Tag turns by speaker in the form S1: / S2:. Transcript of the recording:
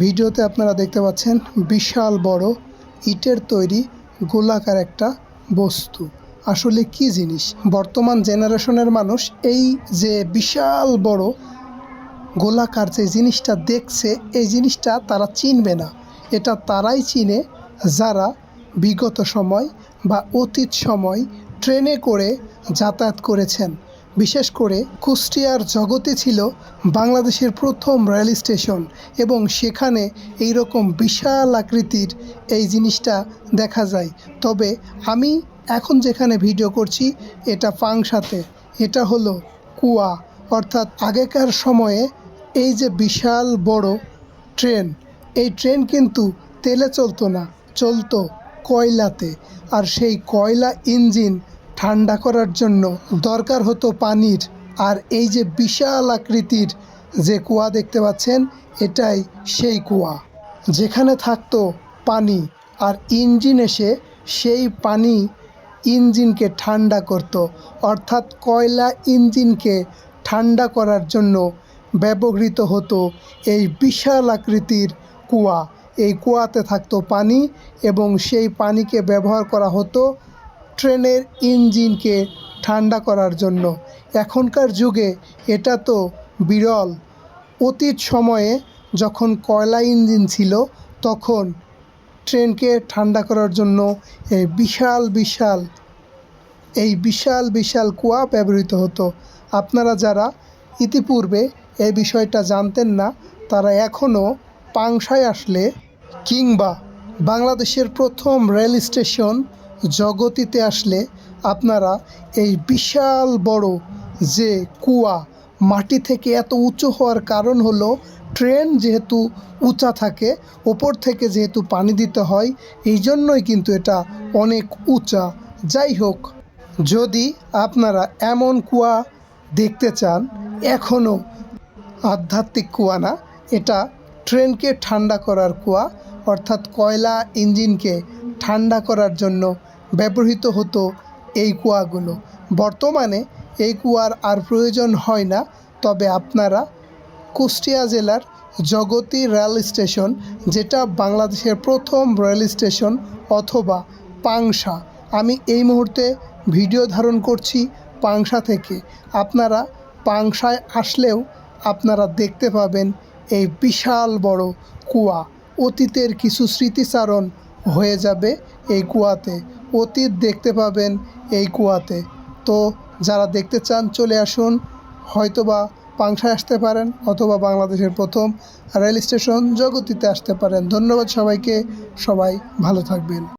S1: ভিডিওতে আপনারা দেখতে পাচ্ছেন বিশাল বড় ইটের তৈরি গোলাকার একটা বস্তু। আসলে কি জিনিস? বর্তমান জেনারেশনের মানুষ এই যে বিশাল বড় গোলাকার যে জিনিসটা দেখছে, এই জিনিসটা তারা চিনবে না। এটা তারাই চিনে যারা বিগত সময় বা অতীত সময় ট্রেনে করে যাতায়াত করেছেন। বিশেষ করে কুষ্টিয়ার জগতে ছিল বাংলাদেশের প্রথম রেল স্টেশন এবং সেখানে এই রকম বিশাল আকৃতির এই জিনিসটা দেখা যায়। তবে আমি এখন যেখানে ভিডিও করছি এটা পাংশাতে। এটা হলো কুয়া, অর্থাৎ আগেকার সময়ে এই যে বিশাল বড় ট্রেন, এই ট্রেন কিন্তু তেলে চলতো না, চলতো কয়লাতে। আর সেই কয়লা ইঞ্জিন ঠান্ডা করার জন্য দরকার হতো পানির। আর এই যে বিশাল আকৃতির যে কুয়া দেখতে পাচ্ছেন, এটাই সেই কুয়া যেখানে থাকতো পানি, আর ইঞ্জিন এসে সেই পানি ইঞ্জিনকে ঠান্ডা করত। অর্থাৎ কয়লা ইঞ্জিনকে ঠান্ডা করার জন্য ব্যবহৃত হতো এই বিশাল আকৃতির কুয়া। এই কুয়াতে থাকতো পানি এবং সেই পানিকে ব্যবহার করা হতো ট্রেনের ইঞ্জিনকে ঠান্ডা করার জন্য। এখনকার যুগে এটা তো বিরল। অতীত সময়ে যখন কয়লা ইঞ্জিন ছিল, তখন ট্রেনকে ঠান্ডা করার জন্য এই বিশাল বিশাল কুয়া ব্যবহৃত হতো। আপনারা যারা ইতিপূর্বে এই বিষয়টা জানতেন না, তারা এখনও পাংশায় আসলে কিংবা বাংলাদেশের প্রথম রেল স্টেশন জগতিতে আসলে আপনারা এই বিশাল বড় যে কুয়া, মাটি থেকে এত উঁচু হওয়ার কারণ হলো ট্রেন যেহেতু উঁচা থাকে, ওপর থেকে যেহেতু পানি দিতে হয়, এই জন্যই কিন্তু এটা অনেক উঁচা। যাই হোক, যদি আপনারা এমন কুয়া দেখতে চান, এখনও আধ্যাত্মিক কুয়া না, এটা ট্রেনকে ঠান্ডা করার কুয়া, অর্থাৎ কয়লা ইঞ্জিনকে ঠান্ডা করার জন্য ব্যবহৃত হতো এই কুয়াগুলো। বর্তমানে এই কুয়ার আর প্রয়োজন হয় না। তবে আপনারা কুষ্টিয়া জেলার জগতি রেল স্টেশন, যেটা বাংলাদেশের প্রথম রেল স্টেশন, অথবা পাংশা, আমি এই মুহূর্তে ভিডিও ধারণ করছি পাংশা থেকে। আপনারা পাংশায় আসলেও আপনারা দেখতে পাবেন এই বিশাল বড় কুয়া। অতীতের কিছু স্মৃতিচারণ হয়ে যাবে এই কুয়াতে, অতীত দেখতে পাবেন এই কুয়াতে। তো যারা দেখতে চান চলে আসুন, হয়তোবা পাংশায় আসতে পারেন অথবা বাংলাদেশের প্রথম রেল স্টেশন জগতিতে আসতে পারেন। ধন্যবাদ সবাইকে, সবাই ভালো থাকবেন।